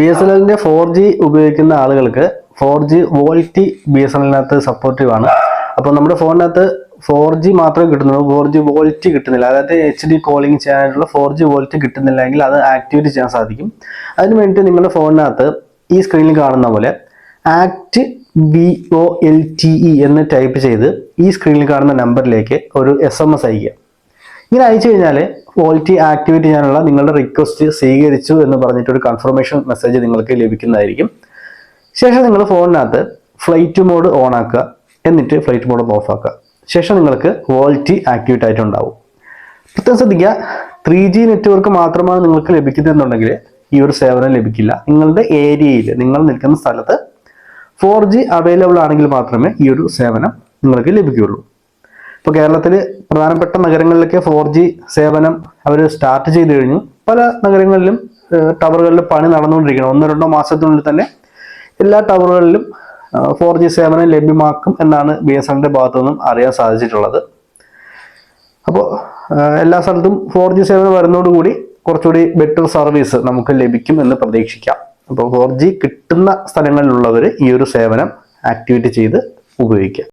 BSNL 4G ഉപയോഗിക്കുന്ന ആളുകൾക്ക് 4G VoLTE BSNL supportive ആണ്. അപ്പോൾ നമ്മുടെ ഫോണിനകത്ത് 4G മാത്രമേ കിട്ടുന്നുള്ളൂ, 4G വോൾട്ടി കിട്ടുന്നില്ല. അതായത് HD കോളിംഗ് ചെയ്യാനായിട്ടുള്ള 4G വോൾട്ടി കിട്ടുന്നില്ലെങ്കിൽ അത് ആക്ടിവേറ്റ് ചെയ്യാൻ സാധിക്കും. അതിന് വേണ്ടി നിങ്ങളുടെ ഫോണിനകത്ത് ഈ സ്ക്രീനിൽ കാണുന്ന പോലെ ആക്ട് VOLTE എന്ന് ടൈപ്പ് ചെയ്ത് ഈ സ്ക്രീനിൽ കാണുന്ന നമ്പറിലേക്ക് ഒരു SMS അയക്കുക. ഇങ്ങനെ അയച്ചു കഴിഞ്ഞാൽ വോൾട്ടി ആക്ടിവേറ്റ് ചെയ്യാനുള്ള നിങ്ങളുടെ റിക്വസ്റ്റ് സ്വീകരിച്ചു എന്ന് പറഞ്ഞിട്ടൊരു കൺഫർമേഷൻ മെസ്സേജ് നിങ്ങൾക്ക് ലഭിക്കുന്നതായിരിക്കും. ശേഷം നിങ്ങൾ ഫോണിനകത്ത് ഫ്ലൈറ്റ് മോഡ് ഓൺ ആക്കുക, എന്നിട്ട് ഫ്ലൈറ്റ് മോഡ് ഓഫ് ആക്കുക. ശേഷം നിങ്ങൾക്ക് വോൾട്ടി ആക്ടിവേറ്റ് ആയിട്ടുണ്ടാവും. പ്രത്യേകം ശ്രദ്ധിക്കുക, 3G നെറ്റ്വർക്ക് മാത്രമാണ് നിങ്ങൾക്ക് ലഭിക്കുന്നതെന്നുണ്ടെങ്കിൽ ഈ ഒരു സേവനം ലഭിക്കില്ല. നിങ്ങളുടെ ഏരിയയിൽ, നിങ്ങൾ നിൽക്കുന്ന സ്ഥലത്ത് 4G അവൈലബിൾ ആണെങ്കിൽ മാത്രമേ ഈ ഒരു സേവനം നിങ്ങൾക്ക് ലഭിക്കുകയുള്ളൂ. ഇപ്പോൾ കേരളത്തിൽ പ്രധാനപ്പെട്ട നഗരങ്ങളിലൊക്കെ 4G സേവനം അവർ സ്റ്റാർട്ട് ചെയ്ത് കഴിഞ്ഞു. പല നഗരങ്ങളിലും ടവറുകളിൽ പണി നടന്നുകൊണ്ടിരിക്കണം. 1-2 മാസത്തിനുള്ളിൽ തന്നെ എല്ലാ ടവറുകളിലും 4G സേവനം ലഭ്യമാക്കും എന്നാണ് BSNL ഭാഗത്തു നിന്നും അറിയാൻ സാധിച്ചിട്ടുള്ളത്. അപ്പോൾ എല്ലാ സ്ഥലത്തും 4G സേവനം വരുന്നതോടുകൂടി കുറച്ചുകൂടി ബെറ്റർ സർവീസ് നമുക്ക് ലഭിക്കും എന്ന് പ്രതീക്ഷിക്കാം. അപ്പോൾ 4G കിട്ടുന്ന സ്ഥലങ്ങളിലുള്ളവർ ഈ ഒരു സേവനം ആക്ടിവേറ്റ് ചെയ്ത് ഉപയോഗിക്കുക.